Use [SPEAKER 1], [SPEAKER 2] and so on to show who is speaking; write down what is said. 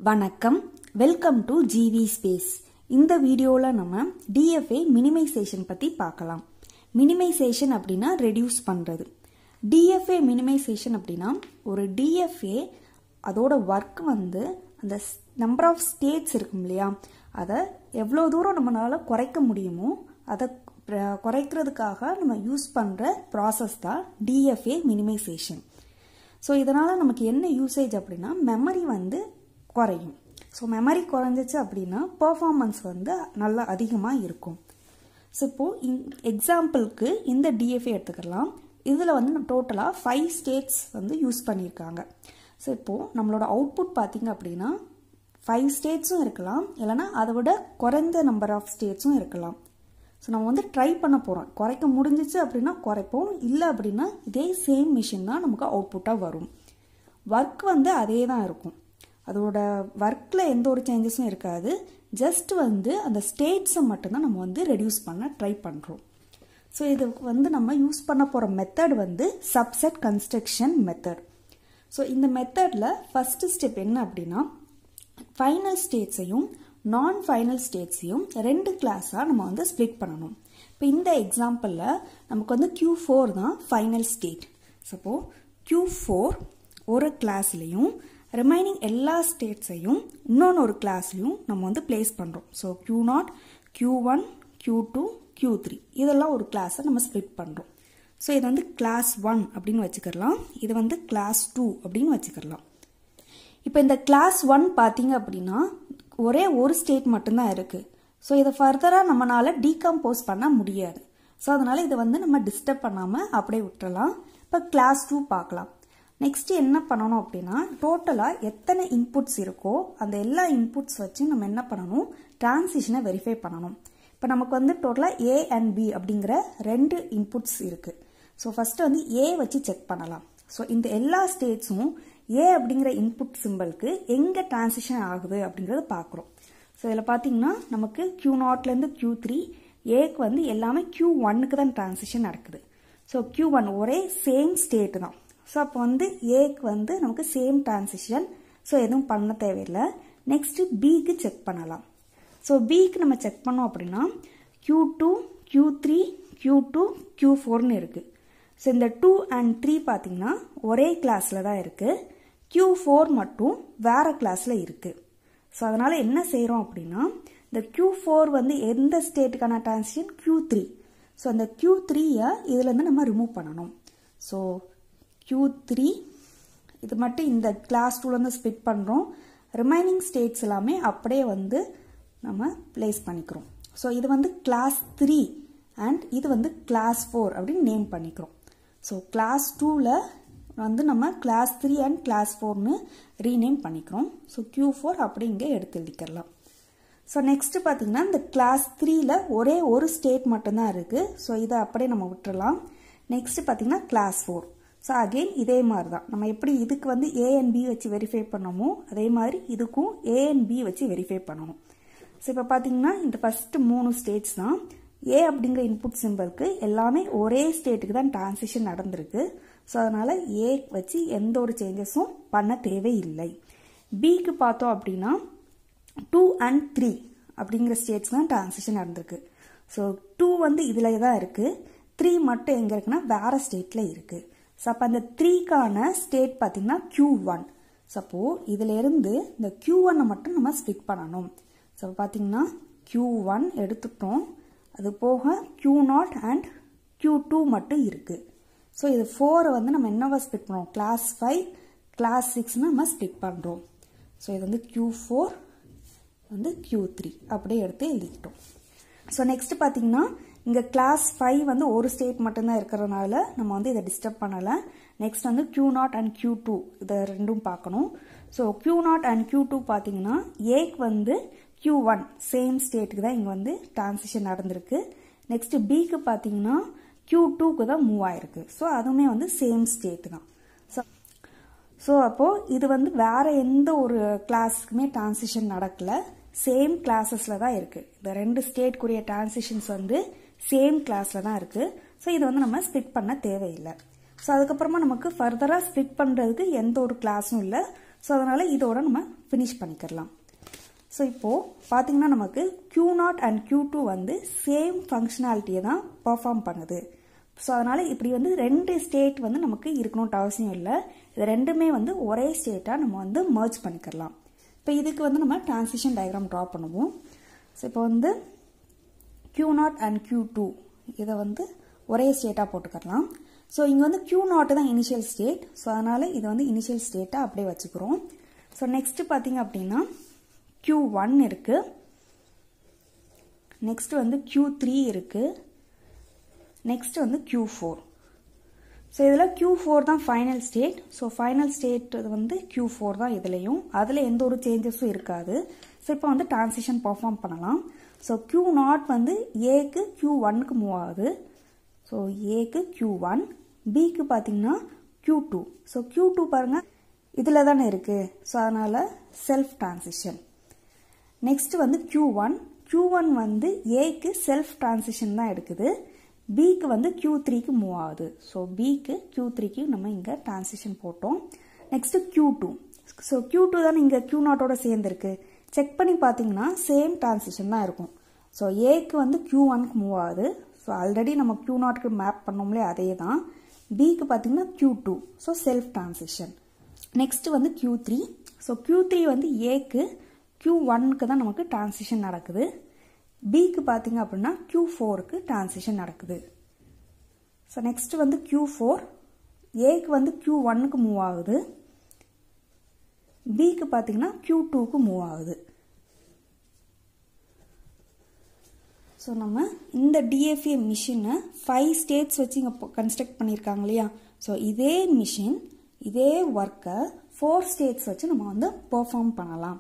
[SPEAKER 1] வணக்கம், welcome to gvspace. இந்த வீடியோல நம்ம DFA Minimization பத்தி பார்க்கலாம். Minimization அப்படின்னா reduce பண்றது. DFA Minimization அப்படின்னா ஒரு DFA அதோட work வந்து அந்த number of states இருக்கும் இல்லையா, அதை எவ்வளவு தூரம் நம்மளால குறைக்க முடியுமோ அதை குறைக்கிறதுக்காக நம்ம யூஸ் பண்ற ப்ராசஸ் தான் DFA Minimization. ஸோ இதனால் நமக்கு என்ன யூசேஜ் அப்படின்னா மெமரி வந்து குறையும். ஸோ மெமரி குறைஞ்சிச்சு அப்படின்னா பெர்ஃபார்மன்ஸ் வந்து நல்லா அதிகமாக இருக்கும். ஸோ இப்போது எக்ஸாம்பிளுக்கு இந்த DFA எடுத்துக்கலாம். இதில் வந்து டோட்டலாக 5 ஸ்டேட்ஸ் வந்து யூஸ் பண்ணியிருக்காங்க. ஸோ இப்போது நம்மளோட அவுட்புட் பார்த்திங்க அப்படின்னா 5 ஸ்டேட்ஸும் இருக்கலாம், இல்லைனா அதை விட குறைந்த நம்பர் ஆஃப் ஸ்டேட்ஸும் இருக்கலாம். ஸோ நம்ம வந்து ட்ரை பண்ண போகிறோம். குறைக்க முடிஞ்சிச்சு அப்படின்னா குறைப்போம், இல்லை அப்படின்னா இதே சேம் மிஷின் தான் நமக்கு அவுட்புட்டாக வரும். ஒர்க் வந்து அதே தான் இருக்கும், அதோட ஒர்க்கில் எந்த ஒரு சேஞ்சஸும் இருக்காது. ஜஸ்ட் வந்து அந்த ஸ்டேட்ஸை மட்டும்தான் நம்ம வந்து ரெடியூஸ் பண்ண ட்ரை பண்ணுறோம். ஸோ இதுக்கு வந்து நம்ம யூஸ் பண்ண போகிற மெத்தட் வந்து சப்செட் கன்ஸ்ட்ரக்ஷன் மெத்தட். ஸோ இந்த மெத்தடில் ஃபஸ்ட்டு ஸ்டெப் என்ன அப்படின்னா ஃபைனல் ஸ்டேட்ஸையும் நான் ஃபைனல் ஸ்டேட்ஸையும் 2 கிளாஸாக நம்ம வந்து ஸ்ப்ளிட் பண்ணணும். இப்போ இந்த எக்ஸாம்பிளில் நமக்கு வந்து Q4 தான் ஃபைனல் ஸ்டேட். ஸோ Q4 ஒரு கிளாஸ்லேயும் ரிமைனிங் எல்லா ஸ்டேட்ஸையும் இன்னொன்று ஒரு கிளாஸ்லையும் நம்ம வந்து பிளேஸ் பண்ணுறோம். So Q0, Q1, Q2, Q3 இதெல்லாம் ஒரு கிளாஸை நம்ம ஸ்ப்ளிட் பண்ணுறோம். ஸோ இது வந்து கிளாஸ் 1 அப்படின்னு வச்சுக்கலாம், இது வந்து கிளாஸ் 2 அப்படின்னு வச்சுக்கலாம். இப்போ இந்த கிளாஸ் 1 பார்த்தீங்க அப்படின்னா ஒரே ஒரு ஸ்டேட் மட்டும்தான் இருக்குது. ஸோ இதை ஃபர்தராக நம்மளால் டீகம்போஸ் பண்ண முடியாது. ஸோ அதனால் இதை வந்து நம்ம டிஸ்டர்ப் பண்ணாமல் அப்படியே விட்டுறலாம். இப்போ கிளாஸ் 2 பார்க்கலாம். நெக்ஸ்ட்டு என்ன பண்ணணும் அப்படின்னா டோட்டலாக எத்தனை இன்புட்ஸ் இருக்கோ அந்த எல்லா இன்புட்ஸ் வச்சு நம்ம என்ன பண்ணணும், டிரான்சிஷனை வெரிஃபை பண்ணணும். இப்போ நமக்கு வந்து டோட்டலாக A and B அப்படிங்கிற 2 இன்புட்ஸ் இருக்குது. ஸோ ஃபஸ்ட்டு வந்து A வச்சு செக் பண்ணலாம். ஸோ இந்த எல்லா ஸ்டேட்ஸும் A அப்படிங்கிற இன்புட் சிம்பிளுக்கு எங்கே டிரான்சிஷன் ஆகுது அப்படிங்கிறத பார்க்குறோம். ஸோ இதில் பார்த்தீங்கன்னா நமக்கு Q0லேருந்து Q3 ஏக்கு வந்து எல்லாமே Q1க்கு தான் டிரான்சிஷன் நடக்குது. ஸோ Q1 ஒரே சேம் ஸ்டேட்டு தான். ஸோ அப்போ வந்து ஏக்கு வந்து நமக்கு சேம் டிரான்சிஷன், ஸோ எதுவும் பண்ண தேவையில்லை. நெக்ஸ்ட்டு பிக்கு செக் பண்ணலாம். ஸோ பிக்கு நம்ம செக் பண்ணோம் அப்படின்னா Q2, Q3, Q2, Q4ன்னு இருக்குது. ஸோ இந்த 2 and 3 பார்த்தீங்கன்னா ஒரே கிளாஸில் தான் இருக்குது, Q4 மட்டும் வேறு கிளாஸில் இருக்குது. ஸோ அதனால் என்ன செய்கிறோம் அப்படின்னா இந்த Q4 வந்து எந்த ஸ்டேட்டுக்கான டிரான்சிஷன் Q3. ஸோ அந்த Q3யை இதுலேருந்து நம்ம ரிமூவ் பண்ணணும். ஸோ Q3 இது மட்டும் இந்த கிளாஸ் 2லேருந்து ஸ்பிட் பண்ணுறோம். ரிமைனிங் ஸ்டேட்ஸ் எல்லாமே அப்படியே வந்து நம்ம பிளேஸ் பண்ணிக்கிறோம். ஸோ இது வந்து கிளாஸ் 3 அண்ட் இது வந்து கிளாஸ் 4 அப்படின்னு நேம் பண்ணிக்கிறோம். ஸோ கிளாஸ் 2ல் வந்து நம்ம கிளாஸ் 3 அண்ட் கிளாஸ் 4ன்னு ரீநேம் பண்ணிக்கிறோம். ஸோ Q4 அப்படி இங்கே எடுத்து எழுதிக்கலாம். ஸோ நெக்ஸ்ட்டு பார்த்தீங்கன்னா இந்த கிளாஸ் 3ல் ஒரே ஒரு ஸ்டேட் மட்டும்தான் இருக்குது. ஸோ இதை அப்படியே நம்ம விட்டுறலாம். நெக்ஸ்ட்டு பார்த்தீங்கன்னா கிளாஸ் 4. ஸோ அகெயின் இதே மாதிரி தான் நம்ம எப்படி இதுக்கு வந்து A and B வச்சு வெரிஃபை பண்ணமோ அதே மாதிரி இதுக்கும் A and B வச்சு வெரிஃபை பண்ணணும். ஸோ இப்போ பார்த்தீங்கன்னா இந்த ஃபஸ்ட்டு 3 ஸ்டேட்ஸ் தான். A அப்படிங்கிற இன்புட் சிம்பிளுக்கு எல்லாமே ஒரே ஸ்டேட்டுக்கு தான் டிரான்சிஷன் நடந்திருக்கு. ஸோ அதனால் A வச்சு எந்த ஒரு சேஞ்சஸும் பண்ண தேவையில்லை. Bக்கு பார்த்தோம் அப்படின்னா 2 and 3 அப்படிங்கிற ஸ்டேட்ஸ் தான் டிரான்சிஷன் நடந்திருக்கு. ஸோ 2 வந்து இதில் தான் இருக்குது, 3 மட்டும் எங்கே இருக்குன்னா வேறு ஸ்டேட்டில் இருக்குது. ஸோ அப்போ அந்த 3க்கான ஸ்டேட் பார்த்தீங்கன்னா Q1. ஸோ அப்போது இதிலேருந்து இந்த Q1 மட்டும் நம்ம ஸ்ப்ளிட் பண்ணணும். ஸோ பார்த்தீங்கன்னா Q1 எடுத்துட்டோம், அது போக Q0 அண்ட் Q2 மட்டும் இருக்குது. ஸோ இது 4 வந்து நம்ம என்னவா ஸ்ப்ளிட் பண்ணுறோம், கிளாஸ் 5, கிளாஸ் 6ன்னு நம்ம ஸ்ப்ளிட் பண்ணுறோம். ஸோ இது வந்து Q4 வந்து Q3 அப்படியே எடுத்து எழுதிக்கிட்டோம். ஸோ நெக்ஸ்ட் பார்த்தீங்கன்னா இங்கே கிளாஸ் 5 வந்து ஒரு ஸ்டேட் மட்டும்தான் இருக்கிறதுனால நம்ம வந்து இதை டிஸ்டர்ப் பண்ணலை. நெக்ஸ்ட் வந்து Q0 அண்ட் Q2 இதை ரெண்டும் பார்க்கணும். ஸோ Q0 அண்ட் Q2 பார்த்தீங்கன்னா ஏக்கு வந்து Q1 சேம் ஸ்டேட்டுக்கு தான் இங்கே வந்து டிரான்சிஷன் நடந்திருக்கு. நெக்ஸ்ட் பிக்கு பார்த்தீங்கன்னா Q2க்கு தான் மூவ் ஆயிருக்கு. ஸோ அதுவுமே வந்து சேம் ஸ்டேட் தான். ஸோ அப்போது இது வந்து வேற எந்த ஒரு கிளாஸுக்குமே டிரான்சிஷன் நடக்கலை, சேம் கிளாஸஸில் தான் இருக்குது. இந்த 2 ஸ்டேட்க்குரிய டிரான்சிஷன்ஸ் வந்து சேம் கிளாஸில் தான் இருக்குது. ஸோ இது வந்து நம்ம ஸ்ப்ளிட் பண்ண தேவையில்லை. ஸோ அதுக்கப்புறமா நமக்கு ஃபர்தராக ஸ்ப்ளிட் பண்ணுறதுக்கு எந்த ஒரு கிளாஸும் இல்லை. ஸோ அதனால் இதோட நம்ம ஃபினிஷ் பண்ணிக்கலாம். ஸோ இப்போது பார்த்தீங்கன்னா நமக்கு Q0 and Q2 வந்து சேம் ஃபங்க்ஷனாலிட்டியை தான் பெர்ஃபார்ம் பண்ணுது. ஸோ அதனால் இப்படி வந்து 2 ஸ்டேட் வந்து நமக்கு இருக்கணும்ட்டு அவசியம் இல்லை. இது ரெண்டுமே வந்து ஒரே ஸ்டேட்டாக நம்ம வந்து மர்ஜ் பண்ணிக்கலாம். இப்போ இதுக்கு வந்து நம்ம டிரான்சிஷன் டயக்ராம் ட்ரா பண்ணுவோம். ஸோ இப்போ வந்து Q0 and Q2 இதை வந்து ஒரே ஸ்டேட்டாக போட்டுக்கலாம். ஸோ இங்கே வந்து Q0 தான் இனிஷியல் ஸ்டேட். ஸோ அதனால் இதை வந்து இனிஷியல் ஸ்டேட்டாக அப்படியே வச்சுக்கிறோம். ஸோ நெக்ஸ்ட்டு பார்த்தீங்க அப்படின்னா Q1 இருக்குது, நெக்ஸ்ட்டு வந்து Q3 இருக்குது, நெக்ஸ்ட் வந்து Q4. ஸோ இதில் Q4 தான் final state. So final state வந்து Q4 தான் இதுலேயும், அதில் எந்த ஒரு சேஞ்சஸும் இருக்காது. ஸோ இப்போ வந்து டிரான்சிஷன் பர்ஃபார்ம் பண்ணலாம். ஸோ Q0 வந்து ஏக்கு Q1க்கு மூவ் ஆகுது. ஸோ ஏக்கு Q1, பிக்கு பார்த்தீங்கன்னா Q2. ஸோ Q2 பாருங்கள் இதில் தானே இருக்குது. ஸோ அதனால் செல்ஃப் டிரான்சிஷன். நெக்ஸ்ட் வந்து Q1 வந்து ஏக்கு செல்ஃப் டிரான்சிஷன் தான் எடுக்குது, பிக்கு வந்து Q3க்கு மூவ் ஆகுது. ஸோ பிக்கு Q3க்கு நம்ம இங்கே டிரான்சிஷன் போட்டோம். Next Q2. ஸோ Q2 தான் இங்கே Q0ஓட சேர்ந்துருக்கு. செக் பண்ணி பார்த்தீங்கன்னா சேம் டிரான்சிஷன் தான் இருக்கும். ஸோ ஏக்கு வந்து Q1க்கு மூவ் ஆகுது. ஸோ ஆல்ரெடி நம்ம Q0க்கு மேப் பண்ணோம்லே அதே தான். பிக்கு பார்த்தீங்கன்னா Q2. So self transition. Next வந்து Q3. ஸோ Q3 வந்து ஏக்கு Q1க்கு தான் நமக்கு டிரான்சிஷன் நடக்குது, பிக்கு பார்த்தீங்க அப்படின்னா Q4க்கு டிரான்சிஷன் நடக்குது. ஸோ நெக்ஸ்ட் வந்து Q4 ஏக்கு வந்து Q1க்கு மூவ் ஆகுது, பிக்கு பார்த்தீங்கன்னா Q2க்கு மூவ் ஆகுது. ஸோ நம்ம இந்த DFA மிஷினை 5 ஸ்டேட்ஸ் வச்சு இங்கே கன்ஸ்ட்ரக்ட் பண்ணியிருக்காங்க இல்லையா. ஸோ இதே மிஷின் இதே ஒர்க்கை 4 ஸ்டேட்ஸ் வச்சு நம்ம வந்து பெர்ஃபார்ம் பண்ணலாம்.